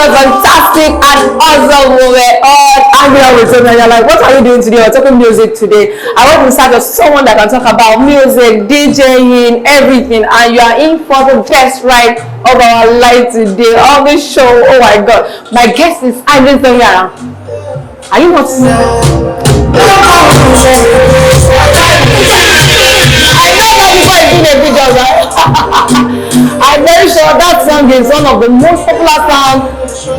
a fantastic and awesome moment on Hangout With Tomi. You're like, what are you doing today? We're talking music today. I want to start with someone that can talk about music, DJing, everything. And you are in for the best ride of our life today on the show. Oh my God. My guest is Tomi. Are you not? I'm very sure that song is one of the most popular songs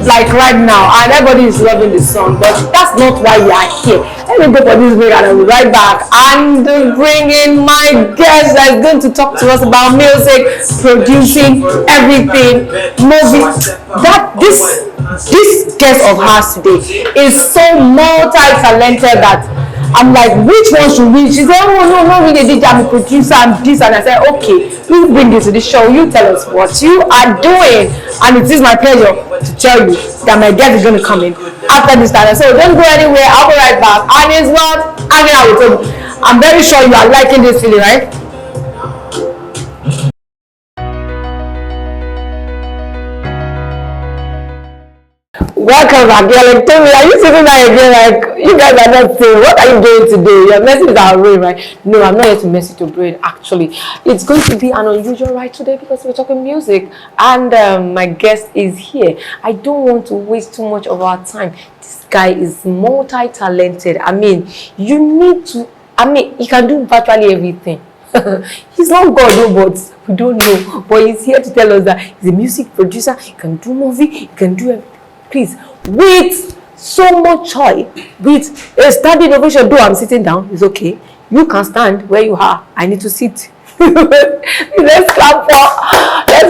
like right now, and everybody is loving this song. But that's not why we are here. Let me go for this break and I'll be right back and bring in my guest that's going to talk to us about music, producing, everything, movie. This guest of ours today is so multi-talented that I'm like, which one should we? She said, oh no, not really DJ, I'm a producer, I'm this. And I said, okay, please bring you to the show. You tell us what you are doing. And it is my pleasure to tell you that my guest is going to come in after this time. So don't go anywhere, I'll be right back. And it's what Hanging Out With Tomi. I'm very sure you are liking this feeling, right? Welcome back. You're like, Tomi, are you sitting there again? Like, you guys are not saying, what are you doing today? You're messing with our brain, right? No, I'm not here to mess with your brain, actually. It's going to be an unusual ride today because we're talking music. And my guest is here. I don't want to waste too much of our time. This guy is multi-talented. I mean, you need to, he can do virtually everything. He's not God, but we don't know. But he's here to tell us that he's a music producer. He can do movie. He can do everything. Please, with so much joy, with a standing ovation, though I'm sitting down, it's okay. You can stand where you are. I need to sit. Let's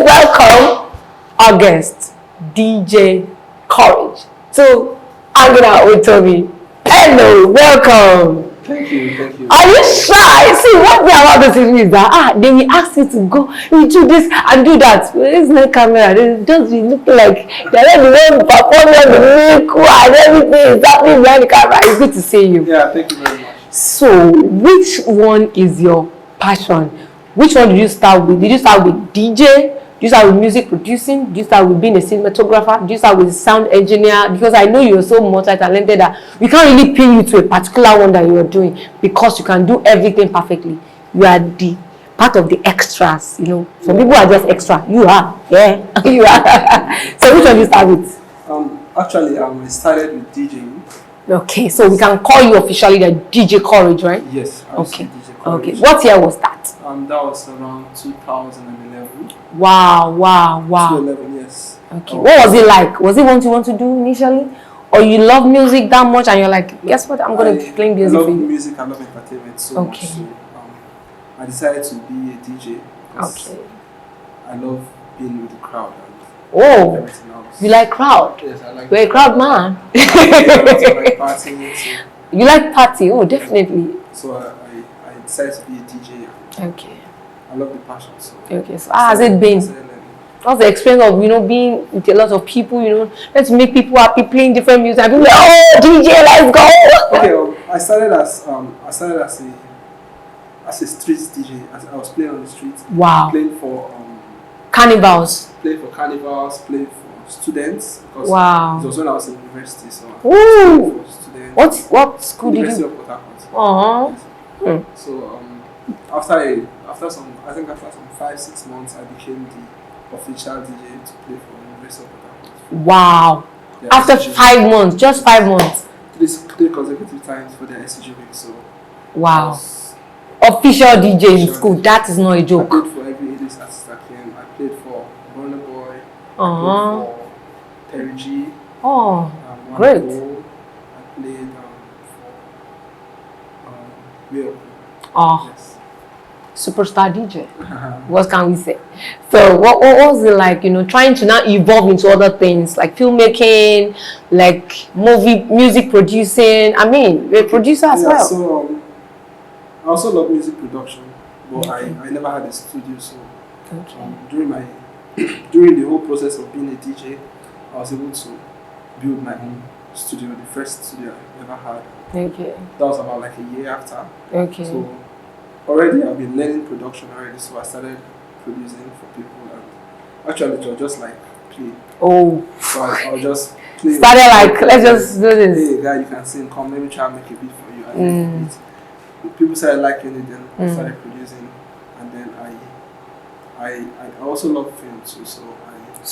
welcome our guest, DJ Courage. So, Hanging Out With Tomi. Hello, welcome. Thank you. Are you shy? See, what they about this is that they will ask you to go into this and do that. There's no camera. It does look like they're the one performing the miracle and everything is happening behind the camera. It's good to see you. Yeah, thank you very much. So, which one is your passion? Which one did you start with? Did you start with DJ? Did you start with music producing? Did you start with being a cinematographer? Did you start with sound engineer? Because I know you're so multi-talented that we can't really pin you to a particular one that you're doing because you can do everything perfectly. You are the part of the extras, you know. Some people are just extra. You are, yeah, you are. So which one did you start with? Actually, I started with DJing. Okay, so we can call you officially the DJ Courage, right? Yes. Okay. DJ Courage. Okay. What year was that? That was around 2011. Wow. 2011, yes. Okay. What was it like? Was it what you want to do initially? Or you love music that much and you're like, guess what? I'm going to play music for you. I love music, I love entertainment so much. So I decided to be a DJ. Okay. I love being with the crowd and everything else. You like crowd? Yes, I like. You're a crowd man. I like partying. So. You like party? Oh, definitely. So I decided to be a DJ. Okay. I love the passion. So. Okay. So how has it been? What's the experience of being with a lot of people? Let's make people happy, playing different music. And people like, oh, DJ, let's go. Okay. I started as a street DJ. I was playing on the streets. Wow. Playing for carnivals. Playing for carnivals. Playing for students. Because wow. It was when I was in university. So ooh. For students. What school did you? University of Port Harcourt. Yes. So after some 5-6 months, I became the official DJ to play for University of Port Harcourt. Wow. Yeah, after SCG. 5 months, just 5 months. 3 consecutive times for the SCG week. So wow. Official DJ in school. That is not a joke. I played for every 80s artist that came. I played for Burna Boy. I played for Terry G. Oh, great. I played for Will. Oh. Yes. Superstar DJ. What can we say? So what was it like, trying to now evolve into other things like filmmaking, like music producing? I mean, you're a producer as well. So I also love music production, but I never had a studio. So during the whole process of being a DJ, I was able to build my own studio, the first studio I ever had. Okay. That was about like a year after. Okay. So already I've been learning production already, so I started producing for people, and actually it was just like play. Oh. So I'll just play. Started like, let's just do this. Hey, guy, you can sing. Come, let me try and make a beat for you. And then people started liking it, then I started producing. And then I also love film too, so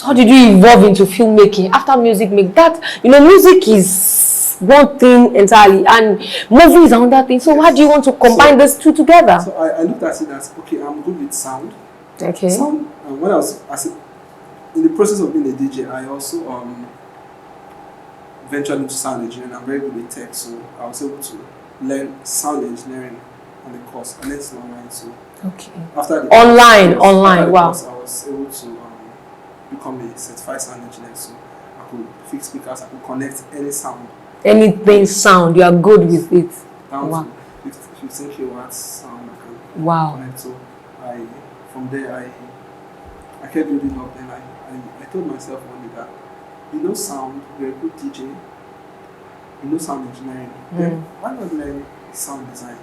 how did you evolve into filmmaking after music? Make that, music is one thing entirely, and movie is another thing. So how do you want to combine those two together? So I looked at it as, okay, I'm good with sound. Okay. Sound. When I was in the process of being a DJ, I also ventured into sound engineering. I'm very good with tech, so I was able to learn sound engineering on the course. I learned it online, so okay. After the online, wow. Course, I was able to become a certified sound engineer, so I could fix speakers, I could connect any sound. Anything sound, you are good with it. Down wow. to 15 kilowatts sound I can connect. So from there I kept building up, and I told myself one day that sound, you're a good DJ, sound engineering, then why not learn sound design?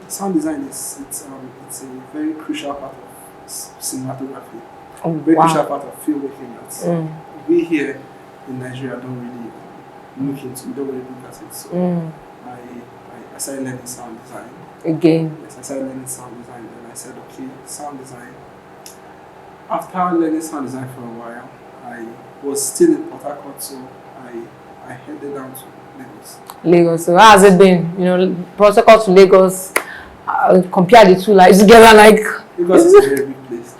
Sound design it's a very crucial part of cinematography. Very crucial part of filmmaking that we here in Nigeria don't really look into. We don't really look at it. So I started learning sound design. Again. Yes, I started learning sound design, and I said, okay, sound design. After learning sound design for a while, I was still in Port Harcourt, so I headed down to Lagos. Lagos. So how has it been? Port Harcourt to Lagos. Compare the two lives together, like. Lagos is a very big place.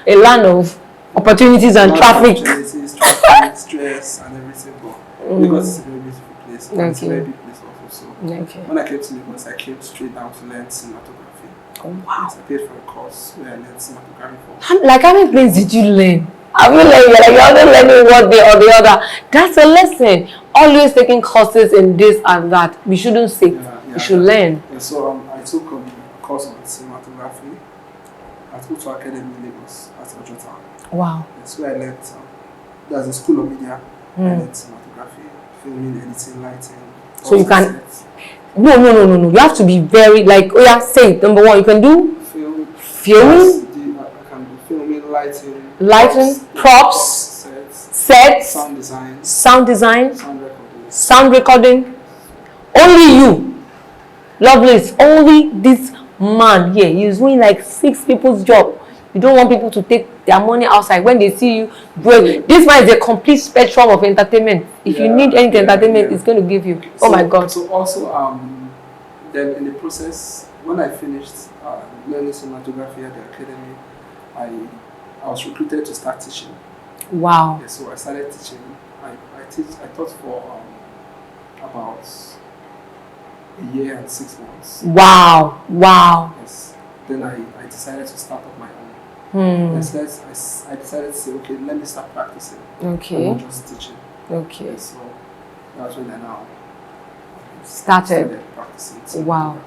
A land of opportunities and traffic. Traffic, stress, and everything. But Lagos is a very beautiful place. And it's a very big place also. So when I came to Lagos, I came straight down to learn cinematography. Oh wow! I paid for a course where I learned cinematography for. How many places did you learn? I feel like you're only learning one day or the other. That's a lesson. Always taking courses in this and that. We shouldn't sit. We should learn. Yeah, so I took a course on cinematography at Uto Academy in Lagos at Ojota. Wow. That's where I learned. There's a school of media. I learned cinematography, filming, editing, lighting. So you can. No. You have to be very say it. Number one, you can do filming. I can do filming, lighting, props, sets, sound design, sound recording. Only you, Lovelies. Only this man here. He's doing like 6 people's job. You don't want people to take their money outside when they see you. This man is a complete spectrum of entertainment. If you need any entertainment, it's going to give you. Oh my God. So also, then in the process, when I finished learning cinematography at the academy, I was recruited to start teaching. Wow. Yeah, so I started teaching. I taught for about a year and 6 months. Wow. Yes. Then I decided to start up my own. I decided to say, okay, let me start practicing. Okay. Not just teaching. Okay. Yeah, so that's when I now started practicing. Wow.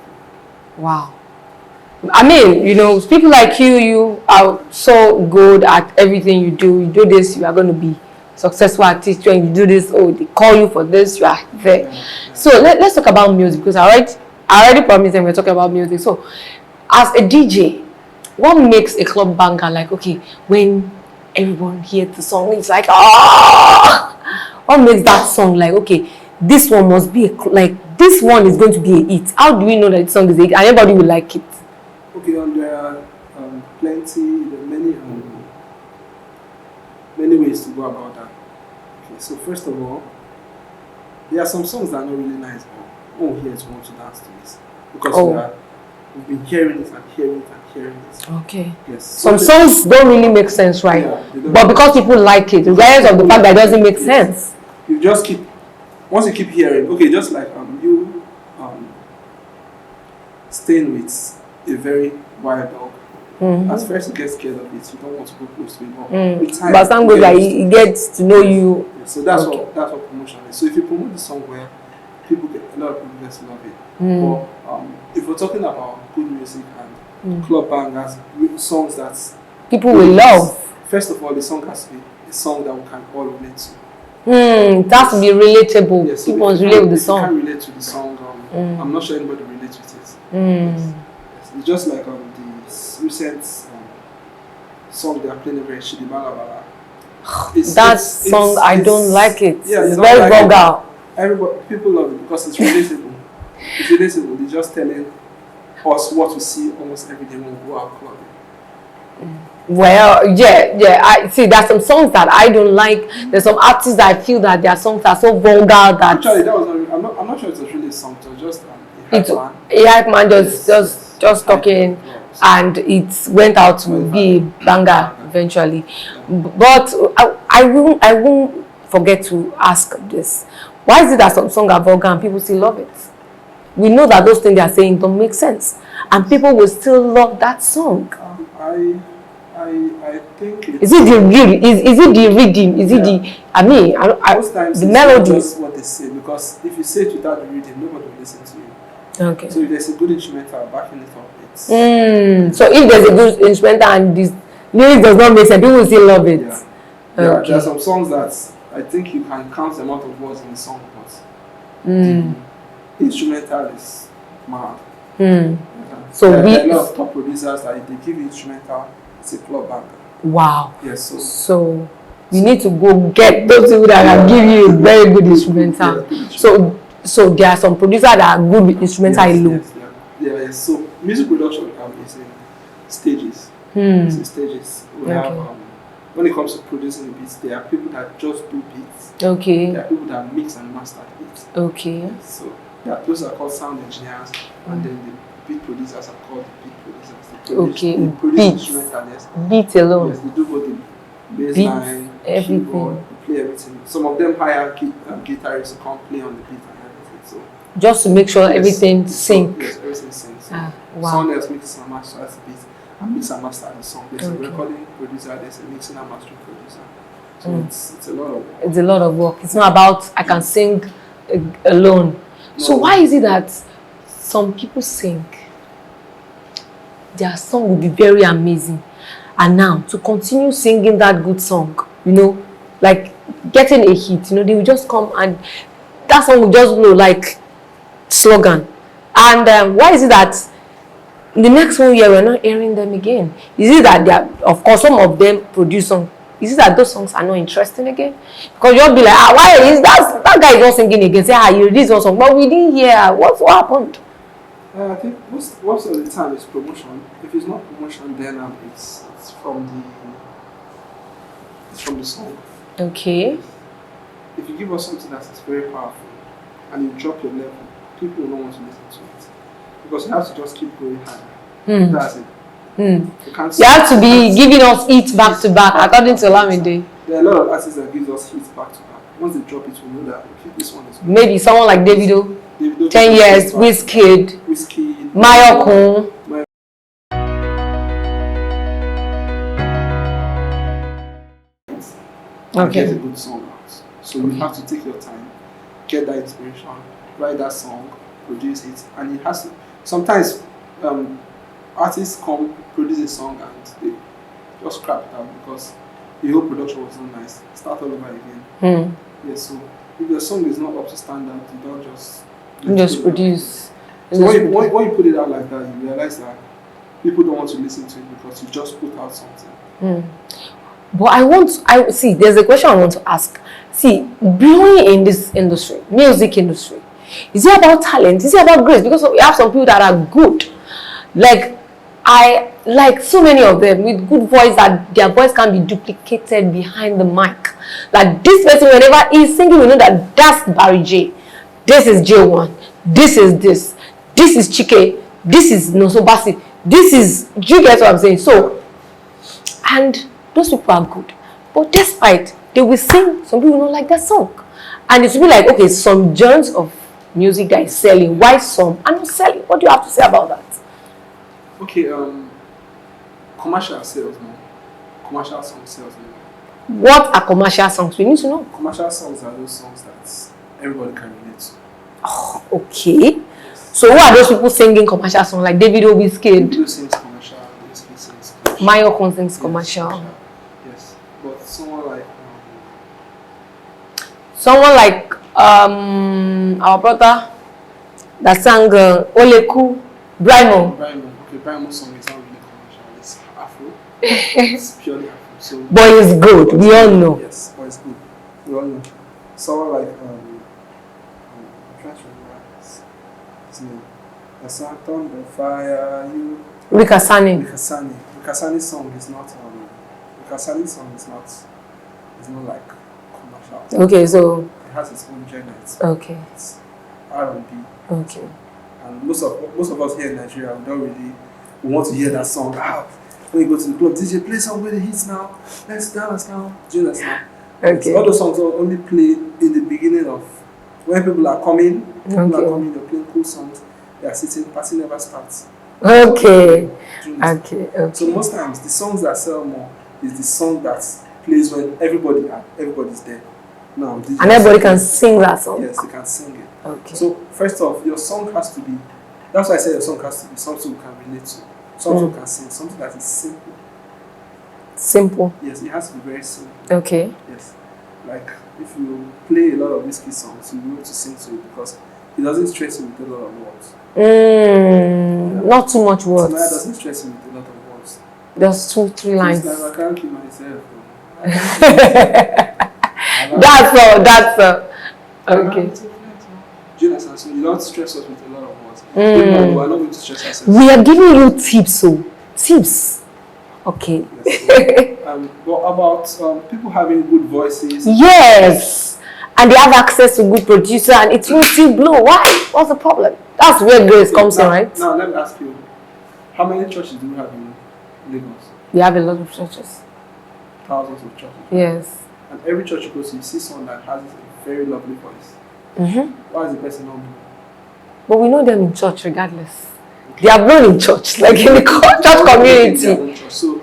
I mean, people like you are so good at everything you do. You do this, you are going to be successful at teaching. When you do this, they call you for this, you are there. Yeah. So let's talk about music, because I already promised them we're talking about music. So as a DJ, what makes a club banger? Like, okay, when everyone hears the song, it's like, what makes that song like, okay, this one must be this one is going to be a hit? How do we know that the song is a hit and everybody will like it? Okay, there are many ways to go about that. Okay, so first of all, there are some songs that are not really nice, but here to want to dance to this, because we've been hearing it and hearing it and hearing it. Okay. Yes. Some songs don't really make sense, right? Yeah, but because people like it, regardless of the fact that it doesn't make sense. You just once you keep hearing, okay, just like you staying with a very wild dog. At first you get scared of it, you don't want to go close to it, but with time, but some goes like he gets to know you. Yeah, so that's what promotion is. So if you promote the song well, a lot of people get to love it. But if we're talking about good music and club bangers, songs that people will love. First of all, the song has to be a song that we can all relate to. It has to be relatable. Yes, so people must relate with the song. If you can't relate to the song, I'm not sure anybody relates with it. Yes. It's just like the recent song they are playing over Shidi Balabala. That song, I don't like it. Yeah, it's very vulgar. Everybody, people love it because it's relatable. It's relatable. They're just telling us what we see almost every day when we go out clubbing. Well, yeah. I see. There's some songs that I don't like. There's some artists that I feel that their songs are so vulgar that. Actually, that was. I'm not sure it was really a song. It was just a hype man just talking, and it went out to be a banger eventually. But I won't forget to ask this: why is it that some songs are vulgar and people still love it? We know that those things they are saying don't make sense, and people will still love that song. I think it's... Is it the real? Is it the rhythm? Is it the... I mean, most times the melody. Just what they say, because if you say it without the rhythm, nobody will listen to you. Okay. So if there's a good instrumental backing it up, it's... So if there's a good instrumental and this lyrics does not make sense, people will still love it. Yeah. Okay. There are some songs that I think you can count the amount of words in the song, but the instrumental is mad. So there are a lot of top producers that if they give you instrumental, it's a club banger. Wow. Yes, so you need to go get those people that can give you a very good instrumental. So there are some producers that are good with instrumental alone. Yes. So music production is in stages. It's in stages. We have when it comes to producing beats, there are people that just do beats. Okay. There are people that mix and master beats. Okay. So those are called sound engineers, and then the beat producers are called beat producers. They produce instrumental, yes. Beat alone. Yes, they do both the bass line, keyboard, they play everything. Some of them hire guitarists to come play on the beat and everything. So just to make sure everything syncs. Yes, everything syncs. Wow. Someone else mixes and masters the beat, and mix and master the song. There's a recording producer, there's a mixing and mastering producer. So it's a lot of work. It's a lot of work. It's not about I can sing alone. No. So why is it that some people sing? Their song will be very amazing, and now to continue singing that good song, like getting a hit, they will just come and that song will just blow like slogan. And why is it that in the next 1 year we're not hearing them again? Is it that they are, of course, some of them produce songs? Is it that those songs are not interesting again? Because you'll be like, why is that guy is not singing again? Say, you released one song, but we didn't hear. What happened? I think most of the time it's promotion. If it's not promotion, then it's from the song. Okay. If you give us something that is very powerful and you drop your level, people will not want to listen to it because you have to just keep going higher. That's it. You have to be giving us hits back to back, according to Lamide. There are a lot of artists that give us hits back to back. Once they drop it, we know that this one is good. Maybe someone like Davido. 10 years, Wizkid, Mayokun. Get a good song out. So you have to take your time, get that inspiration, write that song, produce it, and it has to. Sometimes artists come, produce a song, and they just crap it out because the whole production was not nice. Start all over again. So if your song is not up to standard, you don't just produce. So when you put it out like that, you realize that people don't want to listen to it because you just put out something. But see, there's a question I want to ask. See, blowing in this industry, music industry, is it about talent? Is it about grace? Because we have some people that are good. Like, I like so many of them with good voice that their voice can be duplicated behind the mic. Like this person, whenever he's singing, we know that that's Barry J. This is J1. This is this. This is Chike. This is Nosobasi. This is, do you get what I'm saying? So, and those people are good. But despite, they will sing, some people don't like that song. And it will be like, okay, some genres of music that is selling. Why some are not selling? What do you have to say about that? Okay, commercial sales now. Commercial song sales now. What are commercial songs? We need to know. Commercial songs are those songs that everybody can relate to. Oh, okay. So who are those people singing commercial songs like Davido, Wizkid? Davido sings commercial, Wizkid sings commercial. Mayokun sings commercial. Yes, but someone like our brother that sang Oleku, Brimo. Okay, Brimo's song is not really commercial. It's Afro. It's purely Afro. So, but it's good. We all know. Yes, but it's good. We all know. Someone like I'm trying to remember his name. The song "Thunder Fire." You. Rikasani. Rikasani's song is not. Rikasani's song is not. It's not like commercial. Okay, so it has its own genre. Okay. It's R&B. Okay. And most of us here in Nigeria, we don't really want to hear that song. When you go to the club, DJ play some with the hits now. Let's dance now. Do you understand? Okay. All those songs are only play in the beginning of when people are coming. People are coming. They're playing cool songs. They are sitting. Party never starts. Okay. Okay. So most times the songs that sell more is the song that plays when everybody's there. Now, and everybody can sing that song. Yes, they can sing it. Okay. So first off, your song has to be. That's why I say your song has to be something you can relate to, something you can sing, something that is simple. Simple. Yes, it has to be very simple. Okay. Yes, like if you play a lot of whiskey songs, you'll be able to sing to it because it doesn't stress you with a lot of words. Not too much words. It doesn't stress you with a lot of words. Just 2-3 lines. It's like I can't keep myself. That's all. Okay. Do you understand? So you don't stress us with a lot of words. We are not going to stress ourselves. We are giving you tips, so tips. Okay. Yes, what about people having good voices? Yes. And they have access to good producer and it will still blow. Why? What's the problem? That's where grace comes in, right? Now let me ask you, how many churches do we have in Lagos? We have a lot of churches. Thousands of churches. Yes. And every church you go to, you see someone that has a very lovely voice. Why is the person not blue? But we know them in church regardless. They are born in church, like in the church community. So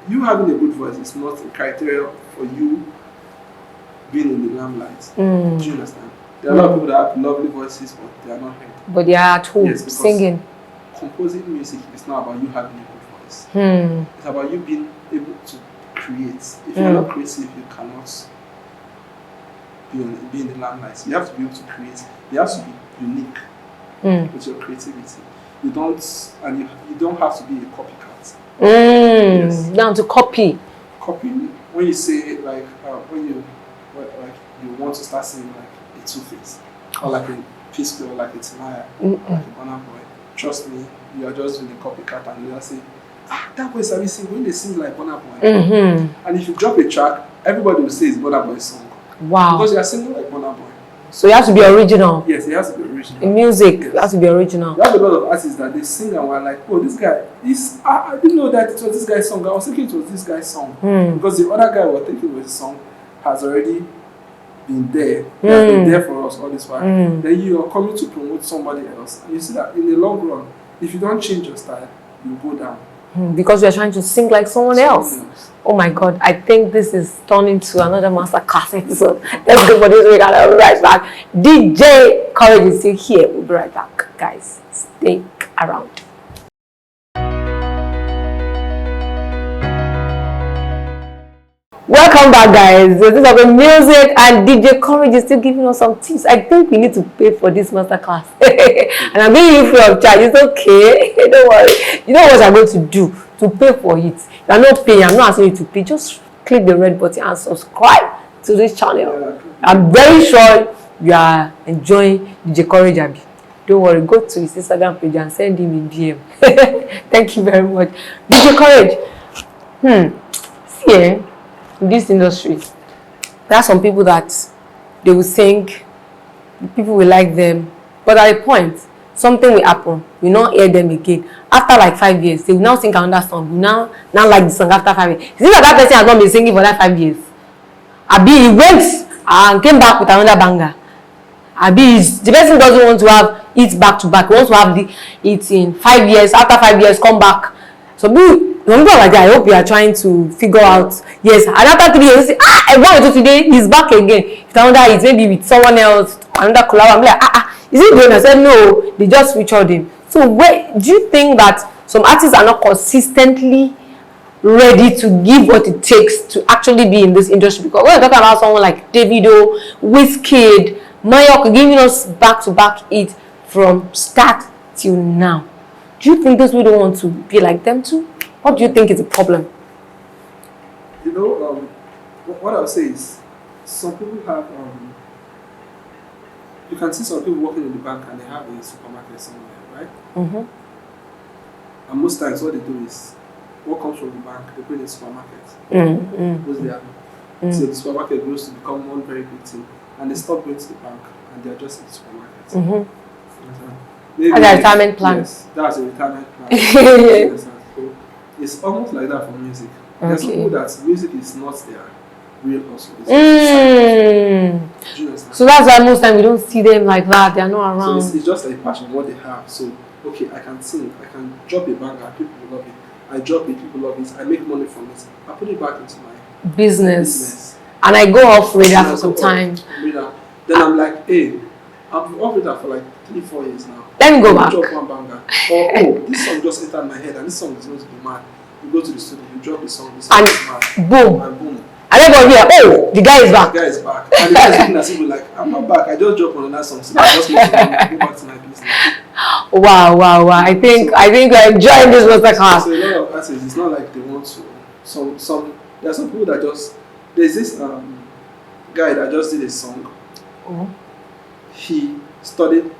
you having a good voice is not a criteria for you being in the limelight. Do you understand? There are a lot of people that have lovely voices, but they are not heard. But they are at home singing. Composing music is not about you having a good voice. It's about you being able to create. If you're not creative, you cannot be in the limelight. You have to be able to create. You have to be unique with your creativity. You don't have to be a copycat. Yes. Down to copy. Copying. When you say when you want to start singing like a Two-Face or like a P-Square or like a Timaya or like a Burna Boy, trust me, you are just doing a copycat and they'll say, that voice I sing when they sing like Burna Boy. And if you drop a track, everybody will say it's Burna Boy's song. Wow. Because you are singing like Burna Boy. So it has to be original. Yes, it has to be original. In music, it has to be original. You have a lot of artists that they sing and we're like, oh, this guy, I didn't know that it was this guy's song. I was thinking it was this guy's song. Because the other guy was thinking it was his song has already been there. He has been there for us all this while. Then you are coming to promote somebody else. And you see that in the long run, if you don't change your style, you go down. Because we are trying to sing like someone else. Oh my God, I think this is turning to another masterclass episode. Let's go for this week and I'll be right back. DJ Courage is still here. We'll be right back. Guys, stay around. Welcome back, guys. This is about music and DJ Courage is still giving us some tips. I think we need to pay for this masterclass. And I'm giving you free of charge. It's okay. Don't worry. You know what I'm going to do to pay for it? You're not paying. I'm not asking you to pay. Just click the red button and subscribe to this channel. I'm very sure you are enjoying DJ Courage Abi. Don't worry. Go to his Instagram page and send him a DM. Thank you very much. DJ Courage. See, in this industry, there are some people that they will sing, people will like them, but at a point, something will happen. We not hear them again. After like 5 years, they will now sing another song. We now like the song after 5 years. Is it that person has not been singing for that 5 years? Abi, he went and came back with another banger. Abi, the person doesn't want to have it back to back. He wants to have it in 5 years. After 5 years, come back. So don't go like that. I hope you are trying to figure out. Yes, and after 3 years, I want to today. He's back again. If another is maybe with someone else, another collab. I'm like, is it going? I said no. They just featured him. So where do you think that some artists are not consistently ready to give what it takes to actually be in this industry? Because when we're talking about someone like Davido, Wizkid, Mayok giving us back-to-back hits from start till now, do you think those people don't want to be like them too? What do you think is the problem? You know, what I'll say is, some people have, you can see some people working in the bank and they have a supermarket somewhere, right? Mm-hmm. And most times what they do is, what comes from the bank, they put in the supermarket. Goes there. So the supermarket grows to become one very big thing. And they stop going to the bank and they're just in the supermarket. Maybe As a retirement plan. Yes, that's a retirement plan. So it's almost like that for music. There's some people that music is not their real hustle. So that's why most time we don't see them like that. They're not around. So it's just a passion, what they have. So, okay, I can sing, I can drop a banger, people love it. I drop it, people love it. I make money from it. I put it back into my business. And I go off radar for some time. Then I'm like, hey, I've been off radar for like 3-4 years now. Let me go back. Drop one banger. Or, oh, this song just entered my head and this song is going to be mad. You go to the studio, you drop the song is mad. Boom. And boom. And everybody here, oh, the guy is back. The guy is back. And the guy is looking at people like, I'm not back. I just dropped on another song. So I just go back to my business. Wow. I think we're enjoying this masterclass. So a lot of artists, it's not like they want to. There are some people that just. There's this guy that just did a song. He studied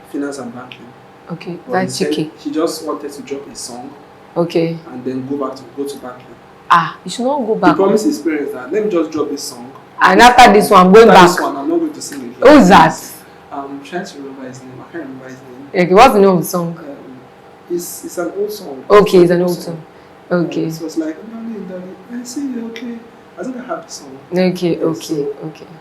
finance and banking. Okay, that's cheeky. He just wanted to drop a song. Okay. And then go to banking. You should not go back. He promised his parents that let me just drop this song. And after this one, I'm going back. This one, I'm not going to sing it. Who's that? I'm trying to remember his name. I can't remember his name. Okay, what's the name of the song? It's an old song. Okay, it's an old song. Okay. So it's like, darling, I see you, okay. I think I have the song. Okay.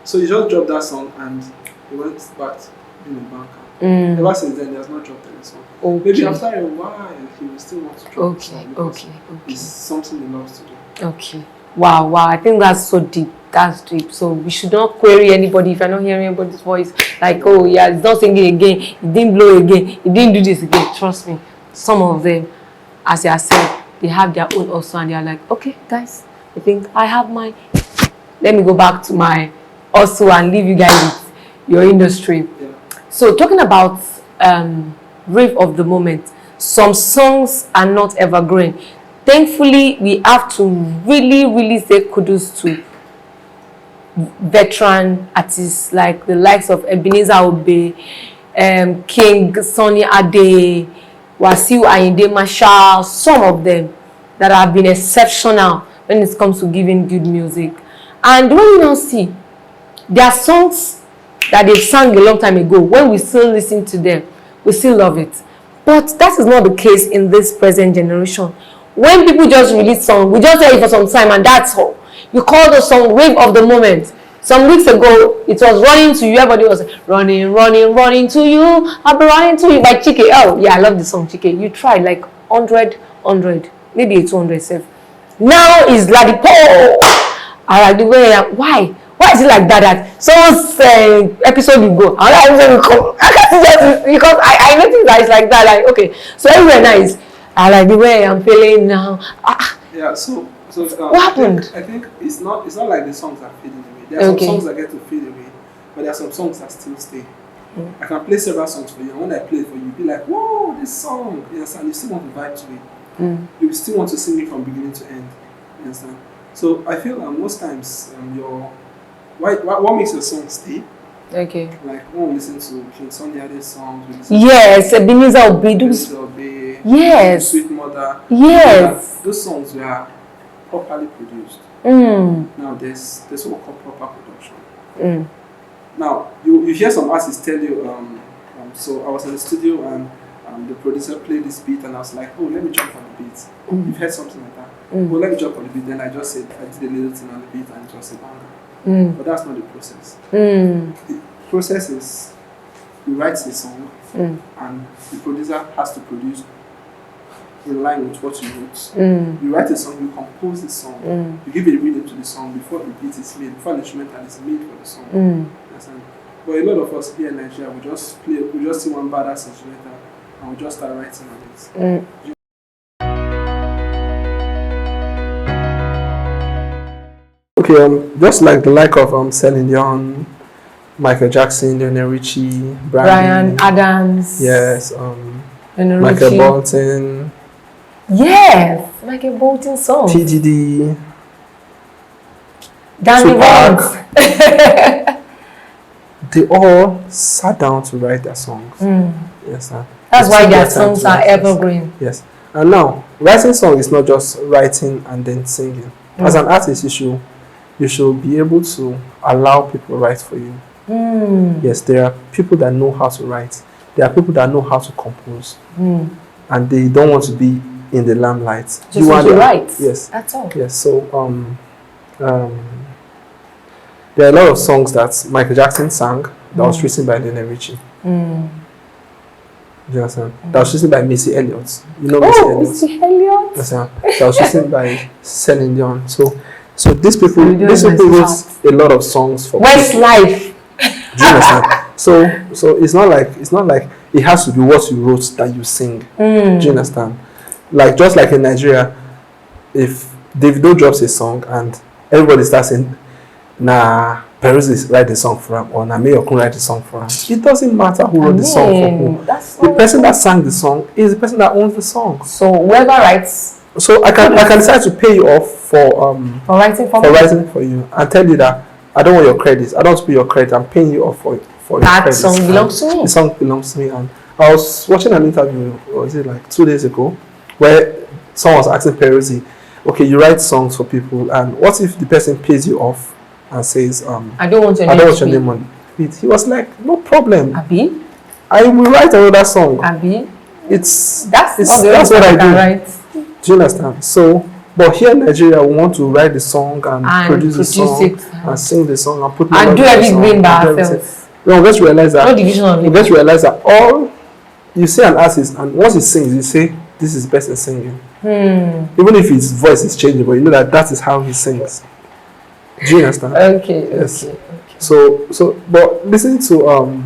So he just dropped that song and he went back in the bank. Ever since then, he has not dropped any song. Okay. Maybe after a while, he will still want to drop the song. Okay. It's something he loves to do. Okay. Wow. I think that's so deep. That's deep. So we should not query anybody if you're not hearing anybody's voice. Like, oh yeah, it's not singing again. It didn't blow again. It didn't do this again. Trust me. Some of them, as I said, they have their own also, and they're like, okay, guys, I think I have mine. Let me go back to my also and leave you guys with your industry. Yeah. So talking about rave of the moment, some songs are not evergreen. Thankfully, we have to really say kudos to veteran artists like the likes of Ebenezer Obey, King Sunny Ade, Wasiu Ayinde Marshall, some of them that have been exceptional when it comes to giving good music. And when you now see, there are songs that they've sang a long time ago, when we still listen to them, we still love it. But that is not the case in this present generation. When people just release songs, we just hear it for some time and that's all. You call the song Wave of the Moment. Some weeks ago, it was Running to You. Everybody was running to you. I'll be running to you by Chike. Oh, yeah, I love the song Chike. You tried like 100, maybe a 200 self. Now it's Ladipo. I like the way, why? Why is it like that? Someone's episode will go. Another episode will come. I can't see that because I noticed that it's like that. Like, okay, so everywhere nice. I like the way I'm feeling now. Yeah, so what happened? I think it's not like the songs are fading away. There are some songs that get to fade away, but there are some songs that still stay. I can play several songs for you, and when I play it for you, you'll be like, whoa, this song. You understand? You still want to vibe to it. You still want to sing it from beginning to end. You understand? So I feel most times what makes your song stay? Okay. Like when we listen to King Sunny Ade's songs, yes, Ebenezer Obey. Yes. Sweet Mother. Yes. Those songs were properly produced. Now there's what called proper production. Now you hear some artists tell you, so I was in the studio and the producer played this beat and I was like, oh, let me jump on the beat. You've heard something like that. Well, let me jump on the beat. Then I just said I did a little thing on the beat and it was a banger. But that's not the process. The process is you write the song and the producer has to produce in line with what you wrote. You write a song, you compose the song, you give a rhythm to the song before the beat is made, before the instrumental is made for the song. But a lot of us here in Nigeria, we just see one badass instrumental and we just start writing on it. Okay, just like the of Celine Dion, Michael Jackson, Lionel Richie, Bryan Adams. Yes, Michael Bolton. Yes, Michael Bolton song. TDD. Danny Vance. They all sat down to write their songs. Yes, sir. That's why their songs are evergreen. Yes. And now, writing song is not just writing and then singing. As an artist, you should be able to allow people to write for you. Yes, there are people that know how to write. There are people that know how to compose. And they don't want to be in the limelight. Just you want to write. Yes. That's all. Yes. So there are a lot of songs that Michael Jackson sang that was written by Lionel Richie. Do you understand? That was written by Missy Elliott. You know Missy Elliott? Missy Elliott? Yes, that was written by Celine Dion. So these people wrote a lot of songs for Westlife. Do you understand? So it's not like it has to be what you wrote that you sing. Do you understand? Like just like in Nigeria, if Davido drops a song and everybody starts saying, nah, Peruzzi write the song for him, or nah, Mayokun write the song for him. It doesn't matter who wrote the song for whom. The person that sang the song is the person that owns the song. So whoever writes. So I can decide to pay you off for writing for you and tell you that I don't want your credits. I don't want to pay your credit. I'm paying you off for your credits. That song belongs to me. The song belongs to me. And I was watching an interview, or was it like 2 days ago, where someone was asking Peruzzi, okay, you write songs for people, and what if the person pays you off and says, I don't want your name on it? He was like, no problem. Abi? I will write another song. Abi? That's what I do. Write. Do you understand? So, but here in Nigeria, we want to write the song and produce the song and sing the song and put and do everything by ourselves. No, let's realize that. No division of labor. Let's realize that all you see an artist, and once he sings, you say this is the person singing. Even if his voice is changing, but you know that is how he sings. Do you understand? Okay. Yes. Okay. So, but listen to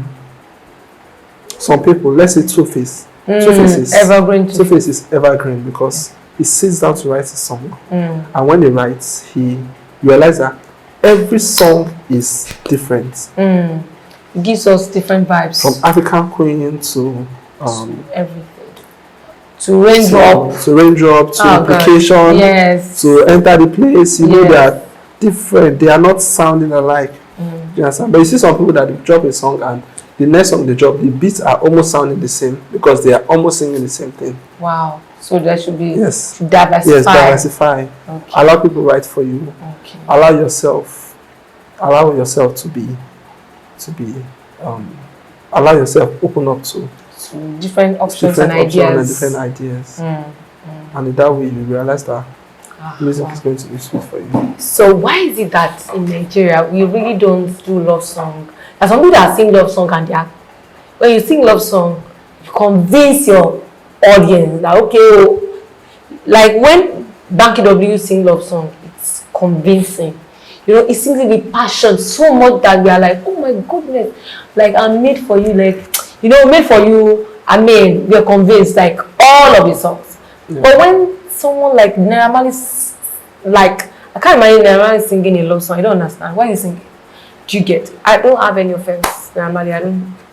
some people. Let's say Two-Face. Two-Face is evergreen. Two-Face is evergreen because he sits down to write a song, and when he writes, he realizes that every song is different. It gives us different vibes. From African Queen to everything. To Raindrop. To Implication. Yes. To Enter the Place. You know they are different. They are not sounding alike. You understand? But you see some people that drop a song and the next song they drop, the beats are almost sounding the same because they are almost singing the same thing. Wow. So there should be diversify. Yes, diversify. Okay. Allow people write for you. Okay. Allow yourself to be allow yourself open up to different options and ideas. And in that way you realize that music is going to be sweet for you. So why is it that in Nigeria we really don't do love song? There's some people that sing love song and when you sing love song, you convince your audience that okay, like when Banky W sing love song, it's convincing. You know, it sings with passion so much that we are like, oh my goodness, like I'm made for you, like made for you. I mean, we're convinced like all of the songs. But when someone like Naira Marley, like I can't imagine Naira Marley singing a love song. I don't understand. Why are you singing? Do you get? I don't have any offense, Naira Marley.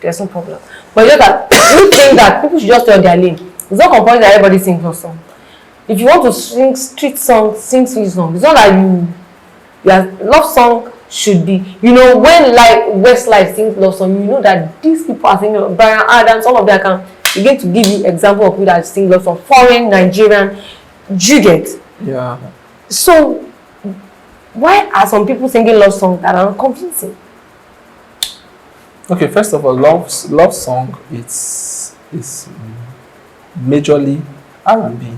There's no problem. But just that you think that people should just tell their lane. It's not compulsory that everybody sings love song. If you want to sing street song, sing sweet song. It's not that love song should be, when like Westlife sings love song, you know that these people are singing. Brian Adams, all of them can begin to give you example of people that sing love song, foreign, Nigerian. Do you get? Yeah. So why are some people singing love songs that are not convincing? Okay, first of all, love song is majorly R&B.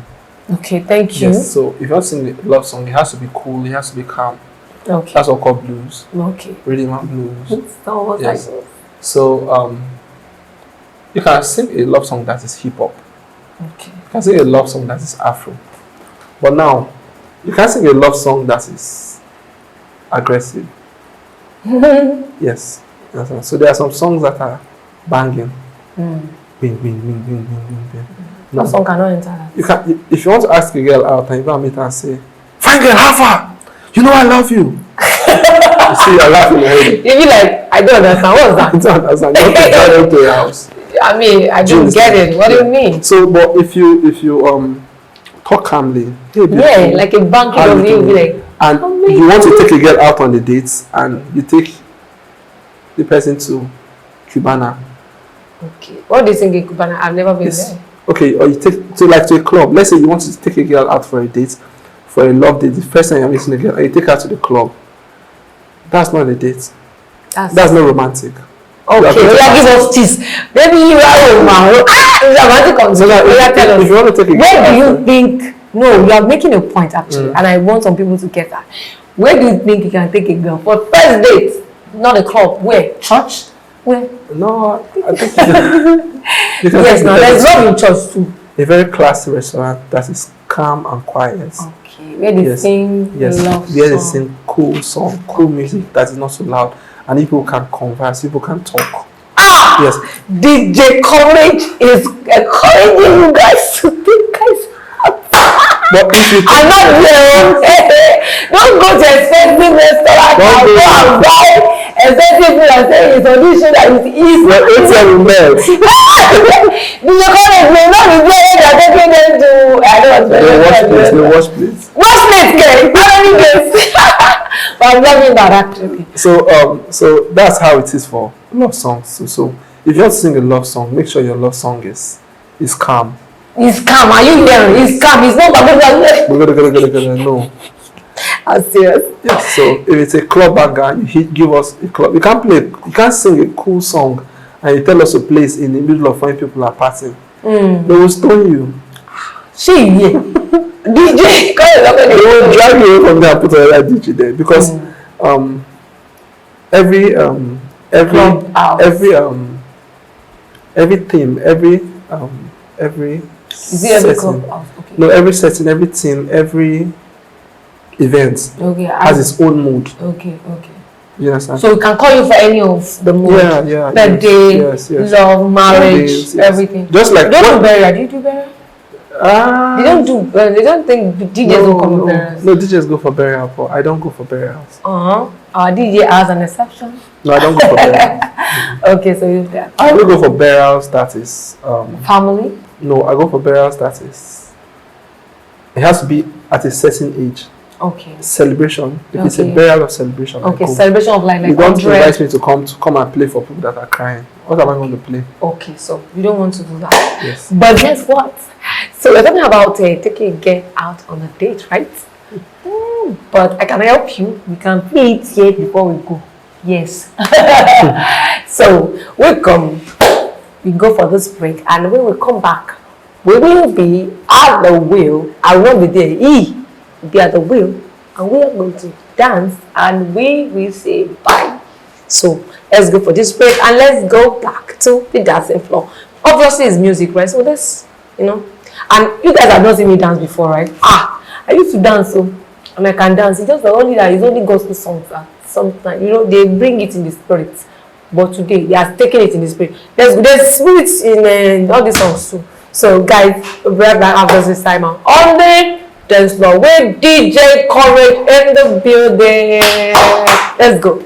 Okay, thank you. Yes, so if you want to sing a love song, it has to be cool, it has to be calm. Okay. That's what called blues. Okay. Rhythm and blues. Yes. So you can sing a love song that is hip hop. Okay. You can sing a love song that is Afro. But now you can sing a love song that is aggressive. Yes. So there are some songs that are banging. Bing, bing, bing, bing, bing, bing, bing. No song cannot enter that. You can, if you want to ask a girl out and you go and meet her and say, fine girl, how far? You know I love you. You see, you're laughing already. You be like, I don't understand. What's that? I don't understand. Don't go to your house. I mean, I don't get it. What do you mean? So, but if you talk calmly, like a Banky W, you'll be like, and you want to take a girl out on the dates, and you take the person to Cubana. Okay. What do you think in Cubana? I've never been there. Okay, or you take to a club. Let's say you want to take a girl out for a date, for a love date. The first time you're meeting a girl, and you take her to the club. That's not a date. That's not romantic. Okay, give us this. Maybe you are romantic. If you want to take a girl, where do you think? No, you are making a point actually, and I want some people to get that. Where do you think you can take a girl for first date? Not a club. Where? Church? Where? No, I think yes, no, there's love in church too. A very classy restaurant that is calm and quiet. Okay, where they sing love where they sing cool song, cool music that is not so loud, and people can converse, people can talk. Yes. DJ Courage is encouraging you guys to think guys. But if you I'm not there. Don't go to expensive restaurant and go and buy expensive food and say it's on this show that it's easy. Well, it's a mess. DJ Courage may not be there when they're taking them to they wash plates. Wash plates, guys. How many days? But I'm loving that actually. So that's how it is for love songs. So if you want to sing a love song, make sure your love song is calm. It's calm. Are you hearing? It's calm. It's not no. I'm serious. Yes. So if it's a club banger, give us a club. You can't sing a cool song and you tell us a place in the middle of when people are partying. They will stone you. DJ, they will drag you away from there and put another DJ there because every theme, every is it every club? Okay. No, every setting, every team, every event has its own mood. Okay. You understand? So we can call you for any of the mood. Yeah. Birthday, yes. love, marriage, yes. Everything. Just like don't do burial. Do you do burial? They don't think DJs don't come for burials. No, DJs go for burial, but I don't go for burials. Our DJ has an exception. No, I don't go for burials. Okay, so you there. I will go for burials that is family. No, I go for burials that is. It has to be at a certain age. Okay. Celebration. If it's a burial or celebration. Okay, celebration of life. You don't invite me to come and play for people that are crying. What am I going to play? Okay, so you don't want to do that. Yes. But guess what? So we're talking about taking a girl out on a date, right? But I can help you. We can play it here before we go. Yes. So we go for this break, and when we come back, we will be at the wheel. I will not be there. He will be at the wheel, and we are going to dance, and we will say bye. So let's go for this break, and let's go back to the dancing floor. Obviously, it's music, right? So let's, and you guys have not seen me dance before, right? I used to dance, and I can dance. It's just the only that it's only gospel songs that sometimes they bring it in the spirit. But today they are taking it in the spirit. There's spirits in all these songs too. So guys, we'll be right back after this time on the dance floor with DJ Courage in the building. Let's go.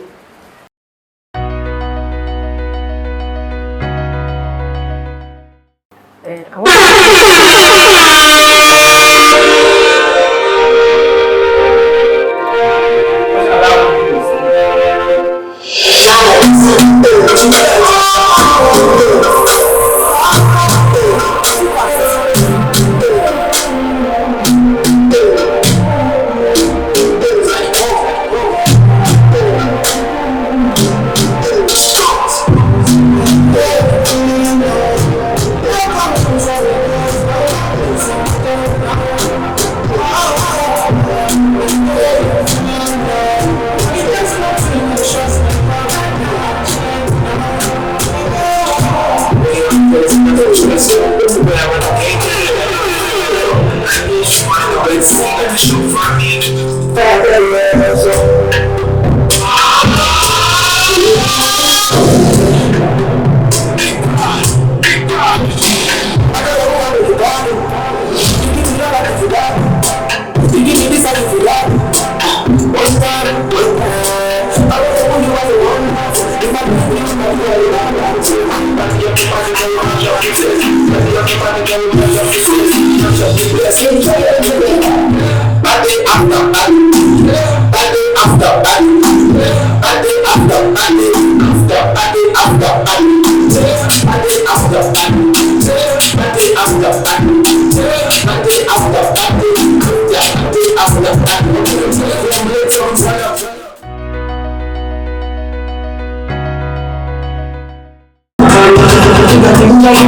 Alright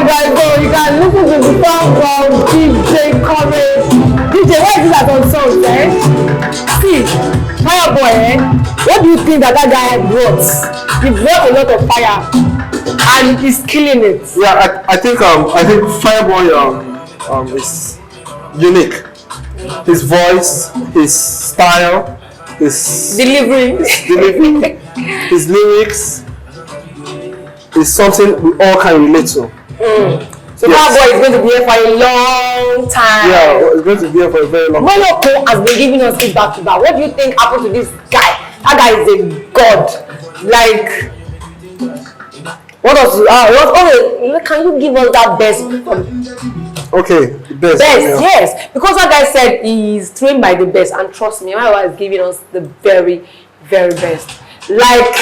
guys, so you can listen to the song from DJ Courage. DJ, why is that on songs, eh? See, Fireboy, eh? What do you think that guy brought? He brought a lot of fire and he's killing it. Yeah, I think Fireboy is unique. His voice, his style, his delivery, his lyrics is something we all can relate to. So Fireboy is going to be here for a long time. Yeah, it's going to be here for a very long time. Moyoko has been giving us this back to back. What do you think happened to this guy? That guy is a god. Like, what was okay, can you give us that best? Okay, the best. Best, yes. Because that guy said he's trained by the best, and trust me, my wife is giving us the very, very best. Like,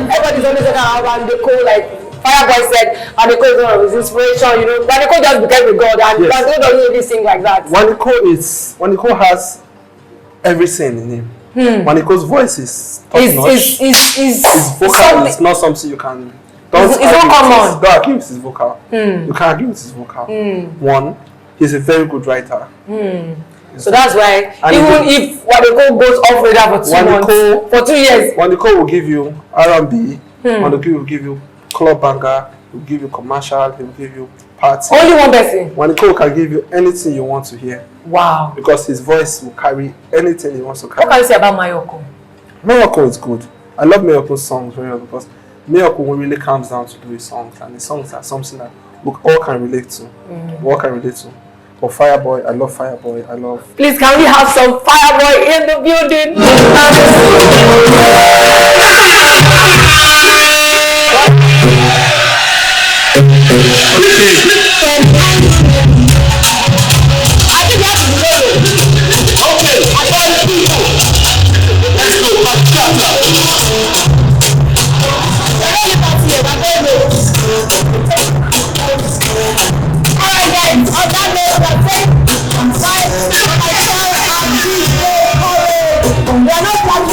everybody's always talking about Wandeko, like Fireboy said, Wandeko is one of his inspiration, you know. Wandeko just became a god, and Wandeko doesn't really sing like that. Wandeko has everything in him. Wandeko's voice is top notch. His vocal is not something you can. It's not common. Don't argue with his vocal. You can't argue with his vocal. One, he's a very good writer. So that's why, even if Wandeko goes off radar for 2 months, for 2 years, Wandeko will give you R&B, Wandeko will give you club banger, he will give you commercial, he will give you party. Only one person. Wandeko can give you anything you want to hear. Wow. Because his voice will carry anything he wants to carry. What can you say about Mayoko? Mayoko is good. I love Mayoko's songs very well because Mayoko really calms down to do his songs, and his songs are something that we all can relate to. We all can relate to. For Fireboy, I love Fireboy. I love. Please, can we have some Fireboy in the building?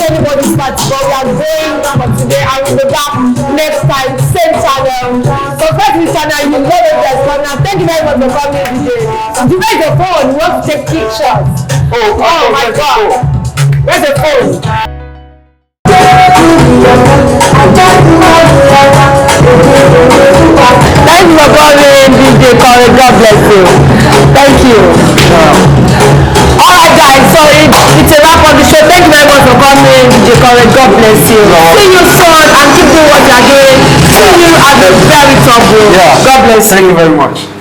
Anybody's party, but we are going for today and we'll be back next time, same channel. Subscribe to the channel, you love it, guys. Thank you very much for coming today. You raise your phone, you want to take pictures. Oh my god. Where's the phone? Thank you for coming, DJ Corey. God bless you. Thank you. Alright guys, so it's a wrap on the show. Thank you very much for coming, DJ Corey. God bless you. See you soon and keep doing what you are doing. See you at the very top, bro. God bless you. Thank you very much.